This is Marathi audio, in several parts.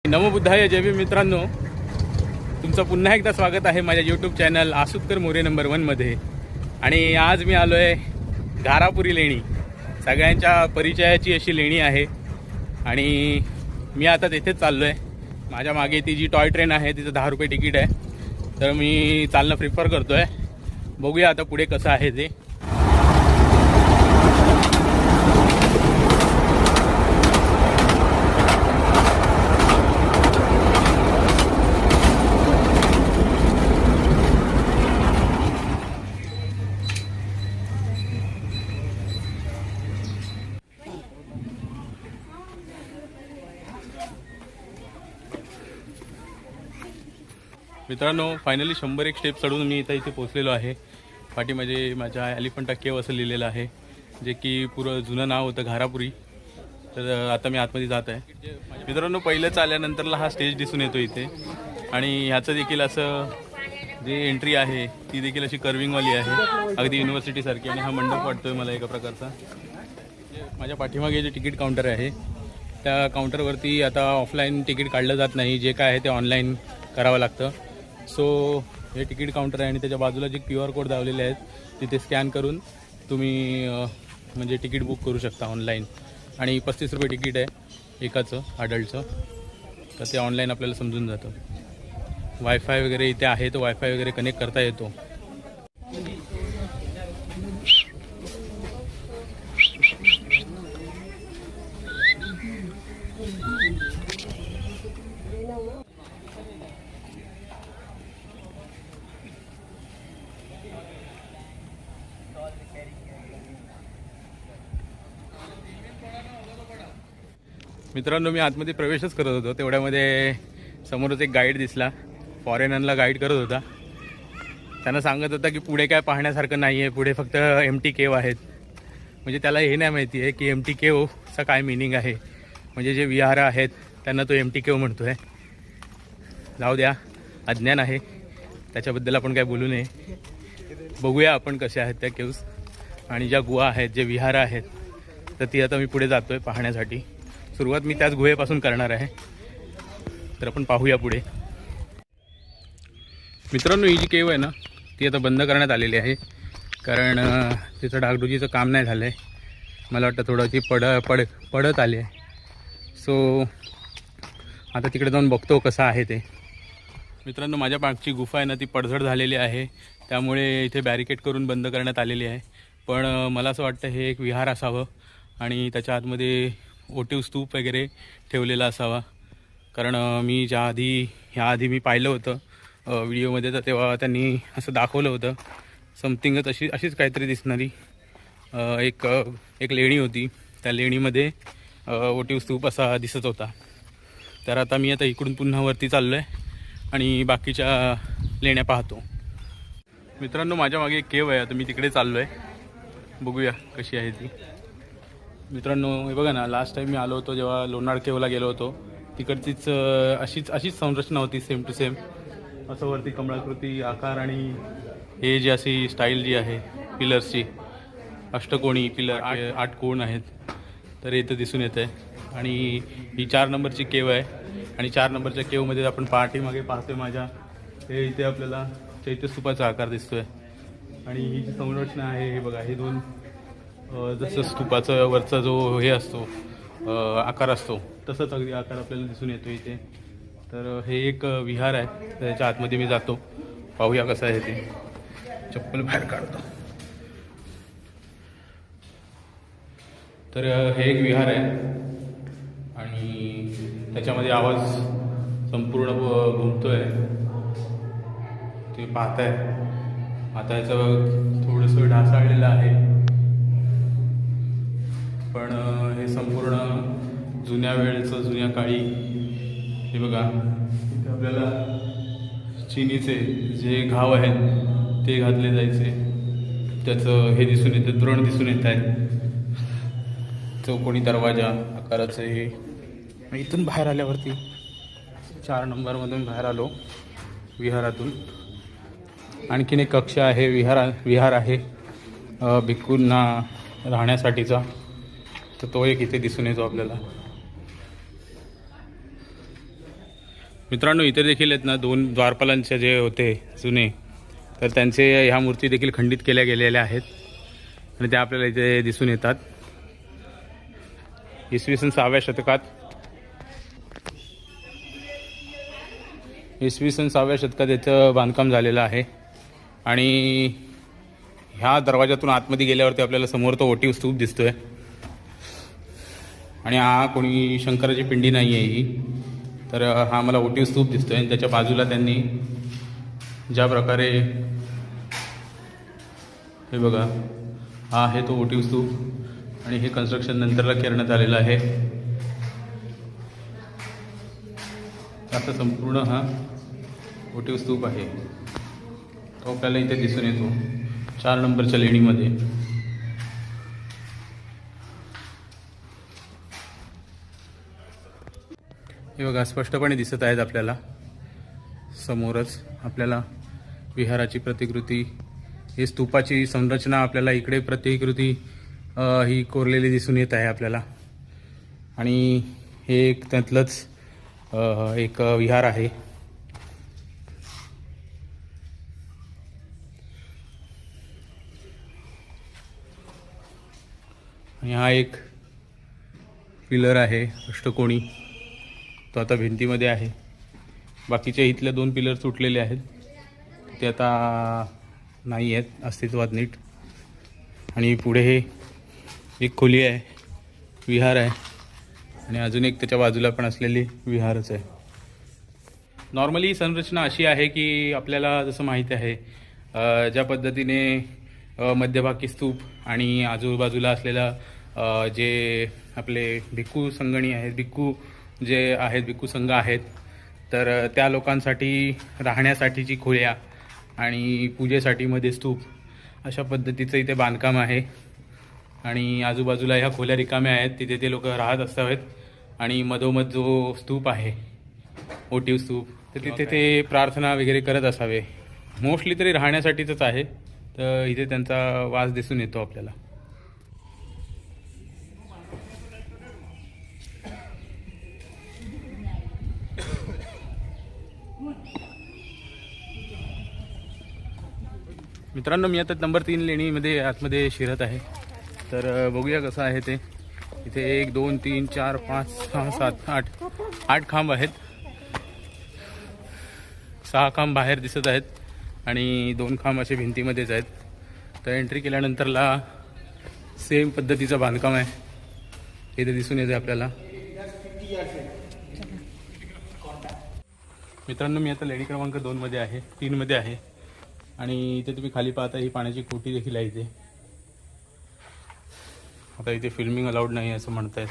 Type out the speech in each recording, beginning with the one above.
नमो बुद्धाय जय भीम मित्रांनो, तुमचं पुन्हा एकदा स्वागत आहे माझ्या यूट्यूब चॅनल आसुतकर मोरे नंबर 1 मध्ये. आणि आज मी आलो आहे घारापुरी लेणी. सगळ्यांच्या परिचयाची अशी लेणी आहे आणि मी आता तिथेच चाललो आहे. माझ्या मागे ती जी टॉय ट्रेन आहे तिचं 10 रुपये तिकीट आहे, तर मी चालणं प्रिफर करतो आहे. बघूया आता पुढे कसं आहे ते. मित्रांनो, फायनली 101 स्टेप चढून मी इथे पोहोचलेलो आहे. पाठीमध्ये माझ्या एलिफंटा केव असं लिहिलेलं आहे, जे की पुरं जुनं नाव होतं घारापुरी. तर आता मी आतमध्ये जात आहे. मित्रांनो, पहिलंच आल्यानंतरला हा स्टेज दिसून येतो इथे. आणि ह्याचं देखील असं जे एंट्री आहे ती देखील अशी कर्विंगवाली आहे, अगदी युनिव्हर्सिटीसारखी. आणि हा मंडप वाटतोय मला एका प्रकारचा. माझ्या पाठीमागे जे तिकीट काउंटर आहे त्या काउंटरवरती आता ऑफलाईन तिकीट काढलं जात नाही, जे काय आहे ते ऑनलाईन करावं लागतं. सो हे तिकीट काउंटर आहे आणि त्याच्या बाजूला जे QR कोड दावलेले आहेत तिथे स्कॅन करून तुम्ही म्हणजे तिकीट बुक करू शकता ऑनलाईन. आणि 35 रुपये तिकीट आहे एकाचं अडल्टचं, तर ते ऑनलाईन आपल्याला समजून जातं. वायफाय वगैरे इथे आहे, तो वायफाय वगैरे कनेक्ट करता येतो. मित्रांनो, मी आतमध्ये प्रवेशच करत होतो तेवढ्यामध्ये समोरच एक गाईड दिसला. फॉरेनरला गाईड करत होता. त्यांना सांगत होता की पुढे काय पाहण्यासारखं नाही आहे, पुढे फक्त एम्प्टी केव आहेत. म्हणजे त्याला हे नाही माहिती आहे की एम्प्टी केवचा काय मिनिंग आहे. म्हणजे जे विहार आहेत त्यांना तो एम्प्टी केव म्हणतो आहे. जाऊ द्या, अज्ञान आहे, त्याच्याबद्दल आपण काय बोलू नये. बघूया आपण कशा आहेत त्या केव्स आणि ज्या गुहा आहेत, जे विहार आहेत, तर ती आता मी पुढे जातो आहे पाहण्यासाठी. सुरुवात मी त्याच गुहेपासून करणार आहे, तर आपण पाहूया पुढे. मित्रांनो, ही जी केव आहे ना ती आता बंद करण्यात आलेली आहे, कारण तिचं डागडुजीचं काम नाही झालं आहे. मला वाटतं थोडं ती पडत आली आहे. सो आता तिकडे जाऊन बघतो कसं आहे ते. मित्रांनो, माझ्या मागची गुफा आहे ना ती पडझड झालेली आहे, त्यामुळे इथे बॅरिकेड करून बंद करण्यात आलेली आहे. पण मला असं वाटतं हे एक विहार असावं आणि त्याच्या आतमध्ये ओटीव स्तूप वगैरे ठेवलेला असावा. कारण मी ह्या आधी मी पाहिलं होतं व्हिडिओमध्ये, तर तेव्हा त्यांनी असं दाखवलं होतं. समथिंगच अशीच काहीतरी दिसणारी एक लेणी होती. त्या लेणीमध्ये ओटीव स्तूप असा दिसत होता. तर आता मी इकडून पुन्हा वरती चाललो आहे आणि बाकीच्या लेण्या पाहतो. मित्रांनो, माझ्या मागे एक केव आहे, आता मी तिकडे चाललो आहे. बघूया कशी आहे ती. मित्रांनो, हे बघा ना, लास्ट टाईम मी आलो होतो जेव्हा लोणार केवला गेलो होतो, तिकडचीच अशीच संरचना होती, सेम टू सेम. असं वरती कमळाकृती आकार आणि हे जी अशी स्टाईल जी आहे पिलर्सची, अष्टकोणी पिलर, 8 कोण आहेत, तर इथं दिसून येत आहे. आणि ही 4 नंबरची केव आहे आणि 4 नंबरच्या केवमध्ये आपण पाठीमागे पाहतोय माझ्या, हे इथे आपल्याला चैत्यस्तूपाचा आकार दिसतोय. आणि ही जी संरचना आहे हे बघा, हे 2 जसं स्तूपाचं वरचा जो हे असतो आकार असतो तसंच अगदी आकार आपल्याला दिसून येतो इथे. तर हे एक विहार आहे, त्याच्या आतमध्ये मी जातो, पाहूया कसं आहे ते. चप्पल बाहेर काढतो. तर हे एक विहार आहे आणि त्याच्यामध्ये आवाज संपूर्ण घुमतोय, ते पाहताय. आता याचं थोडंसं ढासाळलेलं आहे, पण हे संपूर्ण जुन्या वेळेचं, जुन्या काळी. हे बघा, इथे आपल्याला चिनीचे जे घाव आहेत ते घातले जायचे, त्याचं हे दिसून येतं, द्रोण दिसून येत आहे. चौकोनी दरवाजा आकाराचं हे. इथून बाहेर आल्यावरती 4 नंबरमधून बाहेर आलो विहारातून. आणखीन एक कक्ष आहे, विहार आहे भिक्खूंना राहण्यासाठीचा. तर तो एक इथे दिसून येतो आपल्याला. मित्रांनो, इथे देखील आहेत ना 2 द्वारपालांचे जे होते जुने, तर त्यांचे ह्या मूर्ती देखील खंडित केल्या गेलेल्या आहेत आणि त्या आपल्याला इथे दिसून येतात. इसवी सन 6व्या शतकात याचं बांधकाम झालेलं आहे. आणि ह्या दरवाजातून आतमध्ये गेल्यावरती आपल्याला समोर तो ओटीव स्तूप दिसतोय. आणि हा कोणी शंकराची पिंडी नाही आहे ही, तर हा मला ओटीव स्तूप दिसतोय. आणि त्याच्या बाजूला त्यांनी ज्या प्रकारे, हे बघा, हा आहे तो ओटीव स्तूप आणि हे कन्स्ट्रक्शन नंतरला करण्यात आलेलं आहे. आता संपूर्ण हा ओटीव स्तूप आहे तो आपल्याला इथे दिसून येतो 4 नंबरच्या लेणीमध्ये. हे बघा, स्पष्टपणे दिसत आहेत आपल्याला समोरच आपल्याला विहाराची प्रतिकृती, ही स्तूपाची संरचना आपल्याला इकडे प्रतिकृती ही कोरलेली दिसून येत आहे आपल्याला. आणि हे एक त्यातलंच एक विहार आहे. आणि हा एक पिलर आहे अष्टकोणी, तो आता भिंतीमध्ये आहे. बाकीचे इथले 2 पिलर तुटलेले आहेत, ते आता नाही आहेत अस्तित्वात नीट. आणि पुढे हे एक खोली आहे, विहार आहे. आणि अजून एक त्याच्या बाजूला पण असलेली विहारच आहे. नॉर्मली संरचना अशी आहे की आपल्याला जसं माहीत आहे, ज्या पद्धतीने मध्यभागी स्तूप आणि आजूबाजूला असलेला जे आपले भिक्खू संगणी आहेत, भिक्खू संघ आहेत, तर त्या लोकांसाठी राहण्यासाठीची खोल्या आणि पूजेसाठी मध्ये स्तूप, अशा पद्धतीचं इथे बांधकाम आहे. आणि आजूबाजूला ह्या खोल्या रिकाम्या आहेत, तिथे ते लोक राहत असावेत. आणि मधोमध जो स्तूप आहे, ओटीव स्तूप, तर तिथे ते प्रार्थना वगैरे करत असावे. मोस्टली तरी राहण्यासाठीच आहे, तर इथे त्यांचा वास दिसून येतो आपल्याला. मित्रांनो, मी आता नंबर 3 लेणीमध्ये आतमध्ये शिरत आहे. तर बघूया कसं आहे ते. इथे 1 2 3 4 5 6 7 8 खांब आहेत. 6 खांब बाहेर दिसत आहेत आणि 2 खांब असे भिंतीमध्येच आहेत. तर एंट्री केल्यानंतरला सेम पद्धतीचं बांधकाम आहे इथे दिसून येते आपल्याला. मित्रांनो, मी आता लेणी क्रमांक 2 आहे, 3 आहे. आणि इथे तुम्ही खाली पाहता ही पाण्याची कोटी देखील आहे इथे. आता इथे फिल्मिंग अलाउड नाही असं म्हणतायत.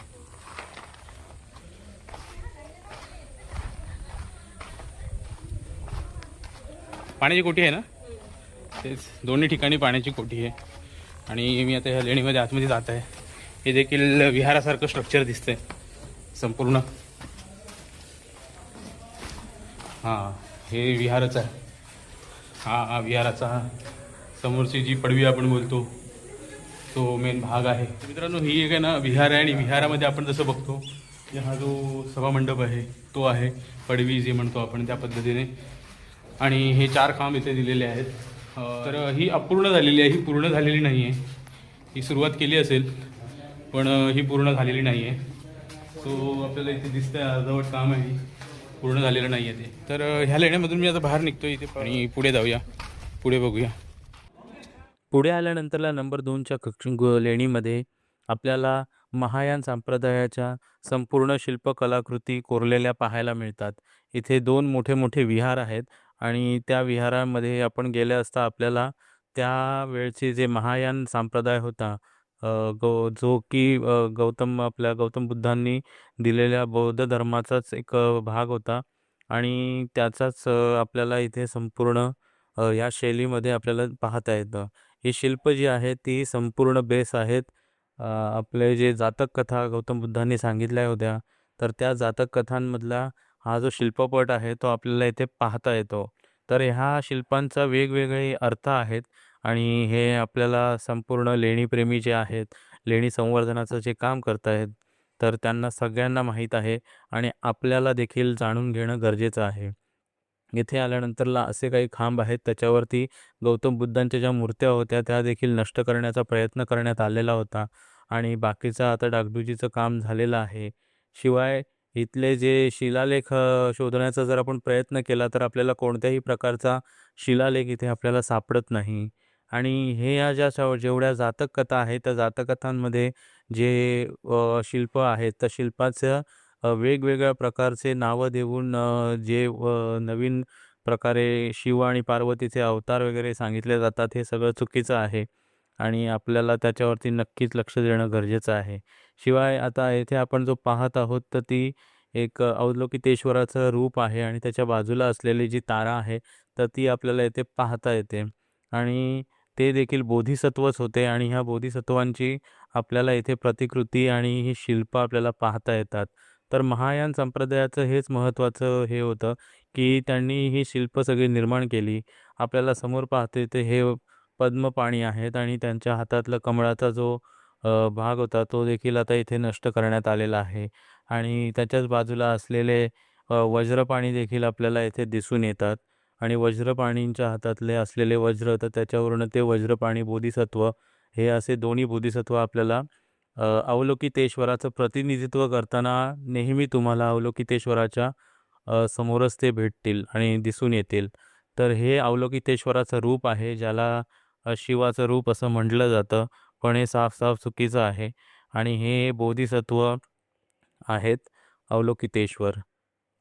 पाण्याची कोठी आहे ना, तेच दोन्ही ठिकाणी पाण्याची कोठी आहे. आणि मी आता ह्या लेणीमध्ये आतमध्ये जात आहे. हे देखील विहारासारखं स्ट्रक्चर दिसतंय संपूर्ण. हां, हे विहारच आहे. हा विहाराचा समोरची जी पडवी आपण बोलतो तो मेन भाग आहे. मित्रांनो, ही एक आहे ना विहार आहे. आणि विहारामध्ये आपण जसं बघतो की हा जो सभामंडप आहे तो आहे, पडवी जे म्हणतो आपण त्या पद्धतीने. आणि हे 4 खांब इथे दिलेले आहेत. तर ही अपूर्ण झालेली आहे, ही पूर्ण झालेली नाही आहे. ही सुरुवात केली असेल पण ही पूर्ण झालेली नाही आहे. सो आपल्याला इथे दिसतंय अर्धवट काम आहे, पूर्ण झालेलं नाही आहे ते. तर ह्या लेण्यामधून मी आता बाहेर निघतो इथे आणि पुढे जाऊया, पुढे बघूया. पुढे आल्यानंतरला नंबर 2च्या लेणीमध्ये आपल्याला महायान संप्रदायाच्या संपूर्ण शिल्पकलाकृती कोरलेल्या पाहायला मिळतात. इथे 2 मोठे मोठे विहार आहेत आणि त्या विहारामध्ये आपण गेले असता आपल्याला त्यावेळचे जे महायान संप्रदाय होता, जो की गौतम बुद्धांनी दिलेल्या बौद्ध धर्माचाच एक भाग होता. आणि त्याचाच आपल्याला इथे संपूर्ण या शैलीमध्ये आपल्याला पाहता येतं. ही शिल्प जी आहेत ती संपूर्ण बेस आहेत आपले जे जातक कथा गौतम बुद्धांनी सांगितल्या होत्या, तर त्या जातक कथांमधला हा जो शिल्पपट आहे तो आपल्याला इथे पाहता येतो. तर ह्या शिल्पांचा वेगवेगळे अर्थ आहेत आणि हे आपल्याला संपूर्ण लेणीप्रेमी जे आहेत, लेणी संवर्धनाचं जे काम करत आहेत, तर त्यांना सगळ्यांना माहीत आहे आणि आपल्याला देखील जाणून घेणं गरजेचं आहे. इथे आल्यानंतरला असे काही खांब आहेत त्याच्यावरती गौतम बुद्धांच्या ज्या मूर्त्या होत्या त्या देखील नष्ट करण्याचा प्रयत्न करण्यात आलेला होता आणि बाकीचं आता डागडुजीचं काम झालेलं आहे. शिवाय इथले जे शिलालेख शोधण्याचा जर आपण प्रयत्न केला तर आपल्याला कोणत्याही प्रकारचा शिलालेख इथे आपल्याला सापडत नाही. आणि हे या जेवढ्या जातक कथा आहेत त्या जातकथांमध्ये जे शिल्प आहेत त्या शिल्पाचं वेगवेगळ्या प्रकारचे नावं देऊन जे नवीन प्रकारे शिव आणि पार्वतीचे अवतार वगैरे सांगितले जातात हे सगळं चुकीचं आहे आणि आपल्याला त्याच्यावरती नक्कीच लक्ष देणं गरजेचं आहे. शिवाय आता येथे आपण जो पाहत आहोत तर ती एक अवलोकितेश्वराचं रूप आहे आणि त्याच्या बाजूला असलेली जी तारा आहे तर ती आपल्याला येथे पाहता येते आणि ते देखील बोधिसत्वच होते आणि ह्या बोधिसत्वांची आपल्याला इथे प्रतिकृती आणि ही शिल्प आपल्याला पाहता येतात. तर महायान संप्रदायाचं हेच महत्त्वाचं हे होतं की त्यांनी ही शिल्प सगळी निर्माण केली. आपल्याला समोर पाहते ते हे पद्मपाणी आहेत आणि त्यांच्या हातातला कमळाचा जो भाग होता तो देखील आता इथे नष्ट करण्यात आलेला आहे आणि त्याच्याच बाजूला असलेले वज्रपाणी देखील आपल्याला इथे दिसून येतात आणि वज्रपाणींच्या हातातले असलेले वज्र तर त्याच्यावरून ते वज्रपाणी बोधिसत्व हे असे दोन्ही बोधिसत्व आपल्याला अवलोकितेश्वराचं प्रतिनिधित्व करताना नेहमी तुम्हाला अवलोकितेश्वराच्या समोरच ते भेटतील आणि दिसून येतील. तर हे अवलोकितेश्वराचं रूप आहे ज्याला शिवाचं रूप असं म्हटलं जातं, पण हे साफ चुकीचं आहे आणि हे बोधिसत्व आहेत अवलोकितेश्वर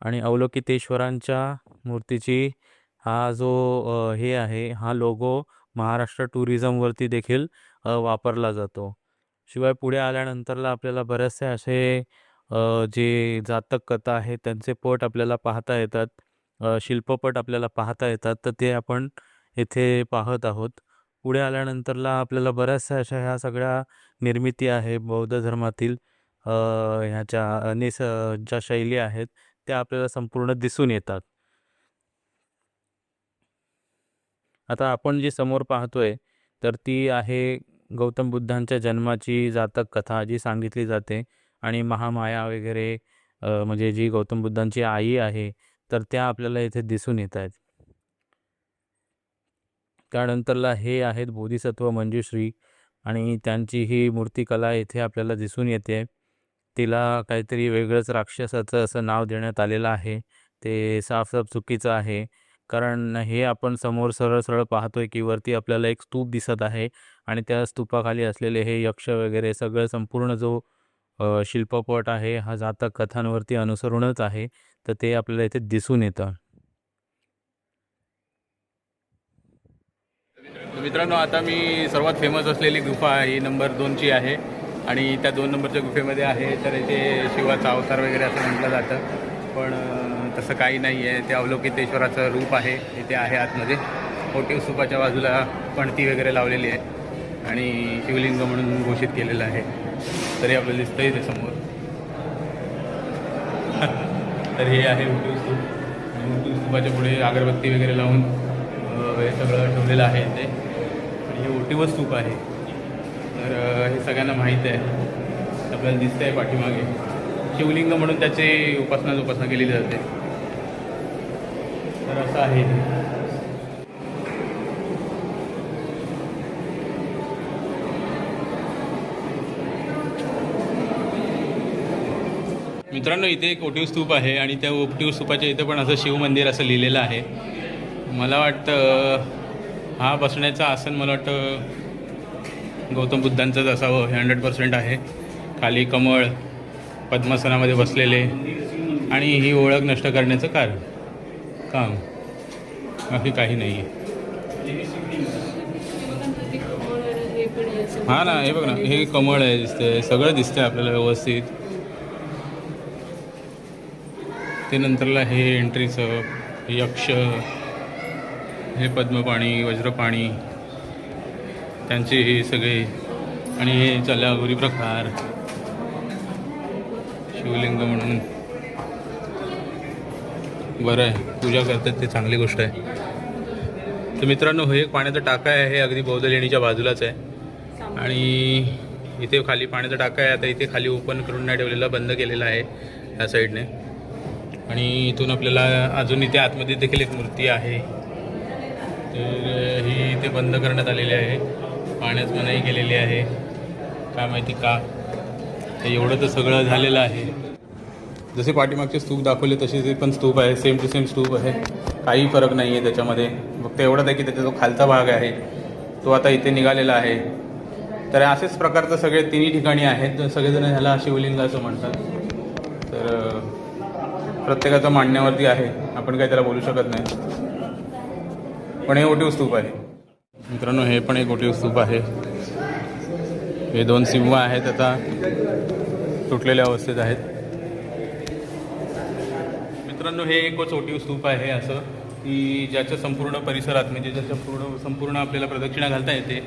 आणि अवलोकितेश्वरांच्या मूर्तीची हा जो हे आहे हा लोगो महाराष्ट्र टुरिझमवरती देखील वापरला जातो. शिवाय पुढे आल्यानंतरला आपल्याला बरेचसे असे जे जातक कथा आहेत त्यांचे पट आपल्याला पाहता येतात. शिल्पपट आपल्याला पाहता येतात तर ते आपण इथे पाहत आहोत. पुढे आल्यानंतरला आपल्याला बऱ्याचशा अशा ह्या सगळ्या निर्मिती आहे बौद्ध धर्मातील ह्याच्या ज्या शैली आहेत त्या आपल्याला संपूर्ण दिसून येतात. आता आपण जी समोर पाहतोय तर ती आहे गौतम बुद्धांच्या जन्माची जातक कथा जी सांगितली जाते आणि महामाया वगैरे म्हणजे जी गौतम बुद्धांची आई आहे तर त्या आपल्याला इथे दिसून येत आहेत. त्यानंतरला हे आहेत बोधिसत्व मंजुश्री आणि त्यांची ही मूर्तिकला इथे आपल्याला दिसून येते. तिला काहीतरी वेगळंच राक्षसाचं असं नाव देण्यात आलेलं आहे. ते साफ चुकीचं आहे. कारण हे आपण समोर सरळ पाहतोय की वरती आपल्याला एक स्तूप दिसत आहे आणि त्या स्तूपाखाली असलेले हे यक्ष वगैरे सगळं संपूर्ण जो शिल्पपट आहे हा जातक कथांवरती अनुसरूनच आहे. तर ते आपल्याला इथे दिसून येतं. मित्रांनो, आता मी सर्वात फेमस असलेली गुफा ही नंबर 2ची आहे आणि त्या 2 नंबरच्या गुफेमध्ये आहे तर इथे शिवाचा अवतार वगैरे असं म्हटलं जातं, पण तसं काही नाही आहे. ते अवलोकितेश्वराचं रूप आहे इथे आहे आतमध्ये. मोठे स्तूपाच्या बाजूला पणती वगैरे लावलेली आहे आणि शिवलिंग म्हणून घोषित केलेलं आहे. तरी आपल्याला दिसतं इथे समोर. तर हे आहे मोठे स्तूप आणि मोठे स्तूपाच्या पुढे अगरबत्ती वगैरे लावून हे सगळं ठेवलेलं आहे इथे आणि हे ओटीव स्तूप आहे. तर हे सगळ्यांना माहीत आहे. आपल्याला दिसतं आहे पाठीमागे शिवलिंग म्हणून त्याची उपासना केली जाते. तर असं आहे. मित्रांनो, इथे एक ओटीव स्तूप आहे आणि त्या ओटीव स्तूपाच्या इथे पण असं शिवमंदिर असं लिहिलेलं आहे. मला वाटतं हा बसण्याचा आसन मला वाटतं गौतम बुद्धांचंच असावं हे 100% आहे. खाली कमळ पद्मासनामध्ये बसलेले आणि ही ओळख नष्ट करण्याचं काम बाकी काही नाही आहे. हां ना, हे बघ ना, हे कमळ आहे दिसतंय, सगळं दिसतंय आपल्याला व्यवस्थित. ते नंतरला हे एंट्रीचं यक्ष, हे पद्मपाणी, वज्रपाणी त्यांचे हे सगळे आणि हे चल्यागुरी प्रकार शिवलिंग म्हणून बरं आहे. पूजा करतात ते चांगली गोष्ट आहे. तर मित्रांनो, हे एक पाण्याचं टाका आहे. हे अगदी बौद्ध लेणीच्या बाजूलाच आहे आणि इथे खाली पाण्याचा टाका आहे. आता इथे खाली ओपन करून नाही ठेवलेला, बंद केलेला आहे ह्या साईडने. आणि इथून आपल्याला अजून इथे आतमध्ये देखील एक मूर्ती आहे, तर ही इथे बंद करण्यात आलेली आहे, पाण्यात मनाई केलेली आहे. काय माहिती का. एवढं तर सगळं झालेलं आहे. जसे पाठीमागचे स्तूप दाखवले तसे ते पण स्तूप आहे, सेम टू सेम स्तूप आहे, काही फरक नाही आहे त्याच्यामध्ये. फक्त एवढंच आहे की त्याचा जो खालचा भाग आहे तो आता इथे निघालेला आहे. तर असेच प्रकारचं सगळे तिन्ही ठिकाणी आहेत. सगळेजण ह्याला शिवलिंग असं म्हणतात. तर प्रत्येकाचं मांडण्यावरती आहे, आपण काही त्याला बोलू शकत नाही. पण हे ओटीव स्तूप आहे मित्रांनो, हे पण एक ओटीव स्तूप आहे. हे 2 सिंह आहेत, आता तुटलेल्या अवस्थेत आहेत. मित्रांनो, हे एकच ओटीव स्तूप आहे असं की ज्याच्या संपूर्ण परिसरात म्हणजे ज्याच्या संपूर्ण आपल्याला प्रदक्षिणा घालता येते.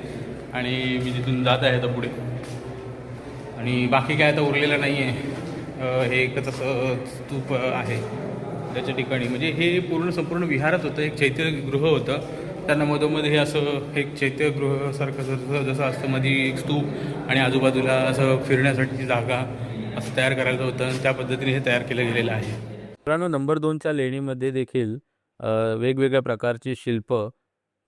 आणि मी तिथून जात आहे आता पुढे, आणि बाकी काय आता उरलेलं नाही आहे. हे एकच असं स्तूप आहे त्याच्या ठिकाणी. म्हणजे हे संपूर्ण विहारच होतं, एक चैत्यगृह होतं. त्यांना मधोमध हे असं एक चैत्यगृहासारखं जसं असतं, मध्ये एक स्तूप आणि आजूबाजूला असं फिरण्यासाठीची जागा असं तयार करायचं होतं. त्या पद्धतीने हे तयार केलं गेलेलं आहे. मित्रांनो, नंबर 2च्या लेणीमध्ये देखील वेगवेगळ्या प्रकारची शिल्प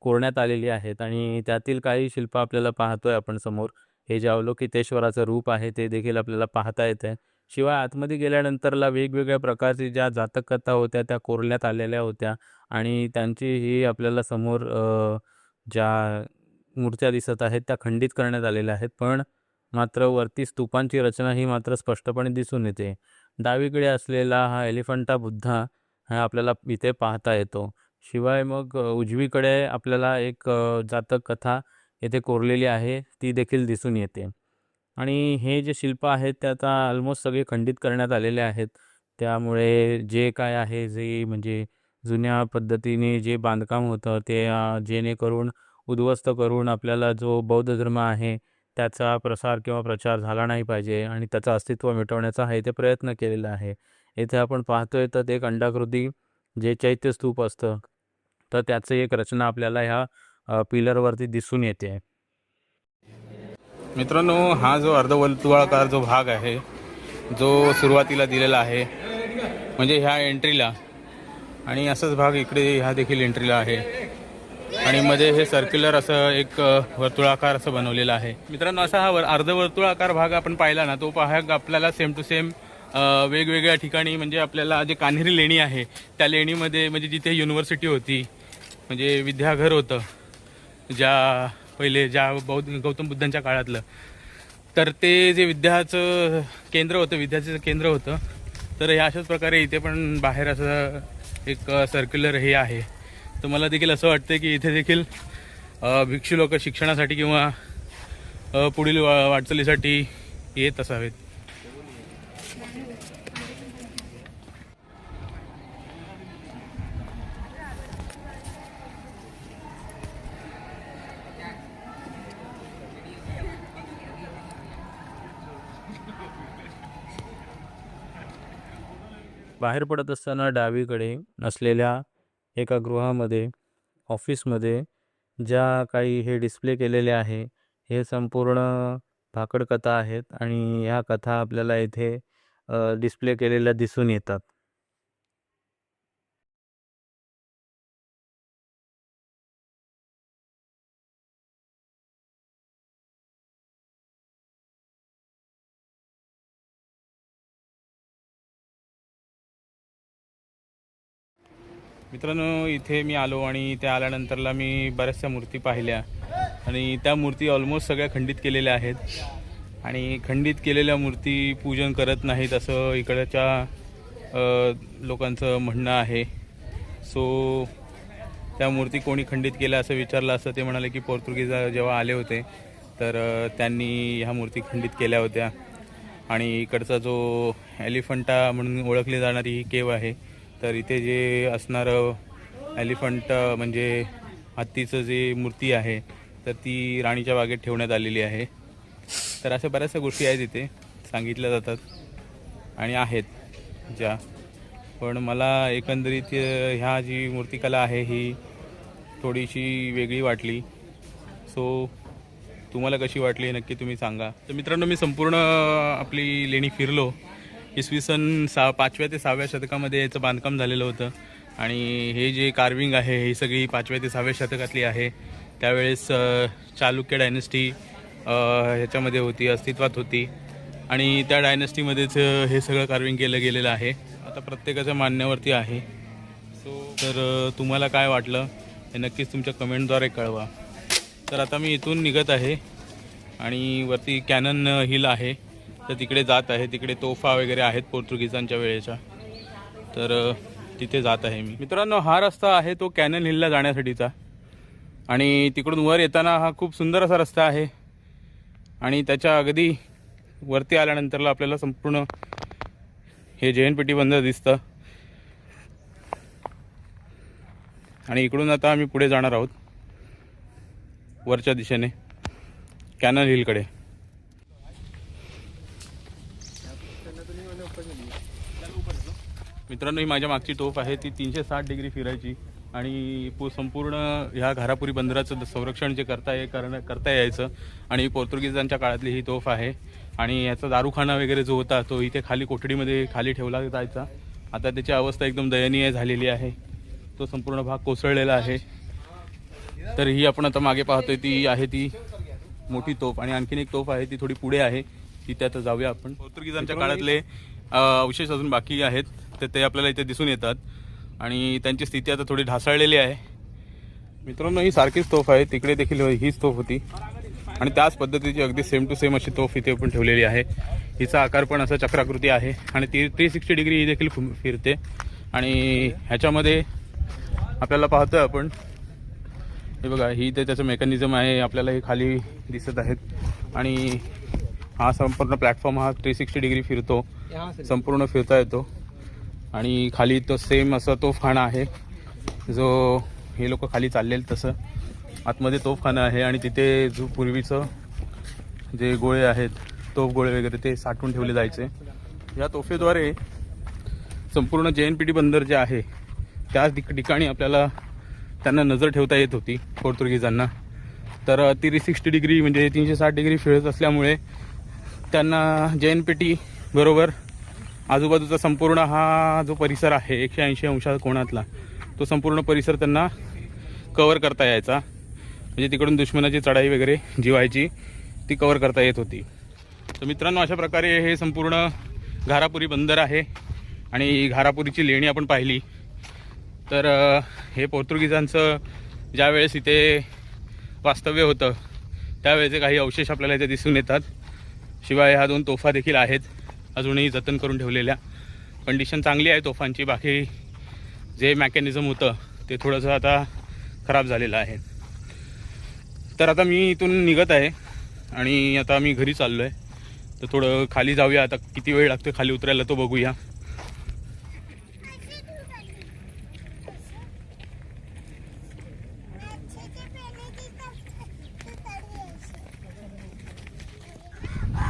कोरण्यात आलेली आहेत आणि त्यातील काही शिल्प आपल्याला पाहतोय आपण समोर. हे जे अवलोकितेश्वराचं रूप आहे ते देखील आपल्याला पाहता येत आहे. शिवाय आतमध्ये गेल्यानंतरला वेगवेगळ्या प्रकारची ज्या जातककथा होत्या त्या कोरण्यात आलेल्या होत्या आणि त्यांची ही आपल्याला समोर ज्या मूर्त्या दिसत आहेत त्या खंडित करण्यात आलेल्या आहेत. पण मात्र वरती स्तूपांची रचना ही मात्र स्पष्टपणे दिसून येते. डावीकडे असलेला हा एलिफंटा बुद्धा हा आपल्याला इथे पाहता येतो. शिवाय मग उजवीकडे आपल्याला एक जातक कथा येथे कोरलेली आहे ती देखील दिसून येते. आणि हे जे शिल्प आहेत ते आता ऑलमोस्ट सगळे खंडित करण्यात आलेले आहेत. त्यामुळे जे काय आहे, जे म्हणजे जुन्या पद्धतीने जे बांधकाम होतं ते जेणेकरून उद्ध्वस्त करून आपल्याला जो बौद्ध धर्म आहे त्याचा प्रसार किंवा प्रचार झाला नाही पाहिजे आणि त्याचं अस्तित्व मिटवण्याचा हा इथे प्रयत्न केलेला आहे. इथे आपण पाहतोय तर एक अंडाकृती जे चैत्य स्तूप असतं तर त्याचं एक रचना आपल्याला ह्या पिलरवरती दिसून येते. मित्रांनो, हा जो अर्धवर्तुळाकार जो भाग आहे जो सुरुवातीला दिलेला आहे म्हणजे ह्या एंट्रीला, आणि असाच भाग इकडे ह्या देखील एंट्रीला आहे, आणि मध्ये हे सर्क्युलर असं एक वर्तुळाकार असं बनवलेलं आहे. मित्रांनो, असा हा अर्धवर्तुळाकार भाग आपण पाहिला ना, तो भाग आपल्याला सेम टू सेम वेगवेगळ्या ठिकाणी म्हणजे आपल्याला जे कान्हेरी लेणी आहे त्या लेणीमध्ये, म्हणजे जिथे युनिव्हर्सिटी होती म्हणजे विद्याघर होतं ज्या गौतम बुद्धांच्या काळातलं, तर ते जे विद्याचं केंद्र होतं. तर हे अशाच प्रकारे इथे पण बाहेर असं एक सर्क्युलर हे आहे. तर मला देखील असं वाटतं की इथे देखील भिक्षू लोक शिक्षणासाठी किंवा पुढील वाटचालीसाठी येत असावेत. बाहेर पडत असताना डावीकडे असलेल्या एका गृहामध्ये, ऑफिसमध्ये ज्या काही हे डिस्प्ले केलेले आहे हे संपूर्ण भाकड कथा आहेत आणि ह्या कथा आपल्याला इथे डिस्प्ले केलेल्या दिसून येतात. मित्रांनो, इथे मी आलो आणि इथे आल्यानंतरला मी बऱ्याचशा मूर्ती पाहिल्या आणि त्या मूर्ती ऑलमोस्ट सगळ्या खंडित केलेल्या आहेत. आणि खंडित केलेल्या मूर्ती पूजन करत नाहीत असं इकडच्या लोकांचं म्हणणं आहे. सो त्या मूर्ती कोणी खंडित केल्या असं विचारलं असं ते म्हणाले की पोर्तुगीज जेव्हा आले होते तर त्यांनी ह्या मूर्ती खंडित केल्या होत्या. आणि इकडचा जो एलिफंटा म्हणून ओळखली जाणारी ही केव आहे, तर इथे जे असणारं एलिफंट म्हणजे हत्तीचं जे मूर्ती आहे तर ती राणीच्या बागेत ठेवण्यात आलेली आहे. तर अशा बऱ्याचशा गोष्टी आहेत इथे सांगितल्या जातात आणि आहेत ज्या, पण मला एकंदरीत ह्या जी मूर्तिकला आहे ही थोडीशी वेगळी वाटली. सो तुम्हाला कशी वाटली हे नक्की तुम्ही सांगा. तर मित्रांनो, मी संपूर्ण आपली लेणी फिरलो. इसवी सन 5व्या ते 6व्या शतकामध्ये याचं बांधकाम झालेलं होतं आणि हे जे कार्विंग आहे ही सगळी 5व्या ते 6व्या शतकातली आहे. त्यावेळेस चालुक्य डायनेस्टी ह्याच्यामध्ये होती, अस्तित्वात होती आणि त्या डायनेस्टीमध्येच हे सगळं कार्विंग केलं गेलेलं आहे. आता प्रत्येकाच्या मान्यावरती आहे. तर तुम्हाला काय वाटलं हे नक्कीच तुमच्या कमेंटद्वारे कळवा. तर आता मी इथून निघत आहे आणि वरती कॅनन हिल आहे, तर तिकडे जात आहे. तिकडे तोफा वगैरे आहेत पोर्तुगीजांच्या वेळेच्या, तर तिथे जात आहे मी. मित्रांनो, हा रस्ता आहे तो कॅनन हिलला जाण्यासाठीचा आणि तिकडून वर येताना हा खूप सुंदर असा रस्ता आहे आणि त्याच्या अगदी वरती आल्यानंतरला आपल्याला संपूर्ण हे जैनपेटी बंदर दिसतं आणि इकडून आता आम्ही पुढे जाणार आहोत वरच्या दिशेने कॅनल हिलकडे. मित्रांनो, ही माझ्या मागची टोप आहे, ती 360 डिग्री फिरायची आणि संपूर्ण ह्या घारापुरी बंदराचं संरक्षण जे करता यायचं. आणि पोर्तुगीजांच्या काळातली ही तोफ आहे आणि याचा दारूखाना वगैरे जो होता तो इथे खाली कोठडीमध्ये खाली ठेवला जायचा. आता त्याची अवस्था एकदम दयनीय झालेली आहे, तो संपूर्ण भाग कोसळलेला आहे. तर ही आपण आता मागे पाहतोय ती आहे ती मोठी तोफ आणि आणखीन एक तोफ आहे ती थोडी पुढे आहे, तिथे आता जाऊया आपण. पोर्तुगीजांच्या काळातले अवशेष अजून बाकी आहेत, तर ते आपल्याला इथे दिसून येतात आणि त्यांची स्थिती आता थोडी ढासळलेली आहे. मित्रांनो, ही सारखीच तोफ आहे, तिकडे देखील हीच तोफ होती आणि त्याच पद्धतीची अगदी सेम टू सेम अशी तोफ इथे पण ठेवलेली आहे. हिचा आकार पण असा चक्राकृती आहे आणि ती 360 डिग्री ही देखील फिरते आणि ह्याच्यामध्ये आपल्याला पाहतोय आपण, हे बघा, ही ते त्याचं मेकॅनिझम आहे, आपल्याला हे खाली दिसत आहेत आणि हा संपूर्ण प्लॅटफॉर्म हा 360 डिग्री फिरतो, संपूर्ण फिरता येतो आणि खाली तो सेम असा तोफखाना आहे जो हे लोक खाली चाललेलं तसं आतमध्ये तोफखाना आहे आणि तिथे जो पूर्वीचं जे गोळे आहेत, तोफ गोळे वगैरे ते साठवून ठेवले जायचे. या तोफेद्वारे संपूर्ण जैनपेटी बंदर जे आहे त्याच ठिकाणी आपल्याला त्यांना नजर ठेवता येत होती पोर्तुगीजांना. तर 360 डिग्री म्हणजे 360 डिग्री फिरत असल्यामुळे त्यांना जैनपेटी बरोबर आजूबाजूचा संपूर्ण हा जो परिसर आहे 180 अंश कोणातला, तो संपूर्ण परिसर त्यांना कवर करता यायचा. म्हणजे तिकडून दुश्मनाची चढाई वगैरे जी व्हायची ती कवर करता येत होती. तर मित्रांनो, अशा प्रकारे हे संपूर्ण घारापुरी बंदर आहे आणि घारापुरीची लेणी आपण पाहिली. तर हे पोर्तुगीजांचं ज्यावेळेस इथे वास्तव्य होतं त्यावेळेचे काही अवशेष आपल्याला इथे दिसून येतात. शिवाय ह्या 2 तोफा देखील आहेत अजूनही जतन करून ठेवलेल्या. कंडिशन चांगली आहे तोफांची, बाकी जे मेकॅनिझम होतं ते थोडंसं आता खराब झालेलं आहे. तर आता मी इथून निघत आहे आणि आता मी घरी चाललो आहे. तर थोडं खाली जाऊया, आता किती वेळ लागतो खाली उतरायला तो बघूया.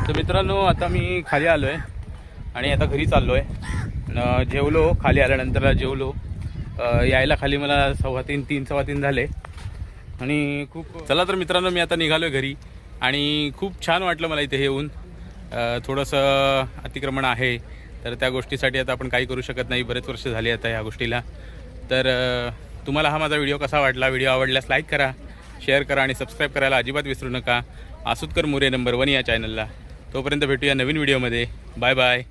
तर मित्रांनो, आता मी खाली आलो आहे आणि आता घरी चाललो आहे. जेवलो, खाली आल्यानंतर जेवलो. यायला खाली मला 3:15 झाले आणि चला तर मित्रांनो, मी आता निघालो आहे घरी आणि खूप छान वाटलं मला इथे येऊन. थोडंसं अतिक्रमण आहे तर त्या गोष्टीसाठी आता आपण काही करू शकत नाही, बरेच वर्ष झाली आता या गोष्टीला. तर तुम्हाला हा माझा व्हिडिओ कसा वाटला? व्हिडिओ आवडल्यास लाईक करा, शेअर करा आणि सबस्क्राईब करायला अजिबात विसरू नका आसुतकर मोरे नंबर 1 या चॅनलला. तोपर्यंत भेटूया नवीन व्हिडिओमध्ये. Bye bye.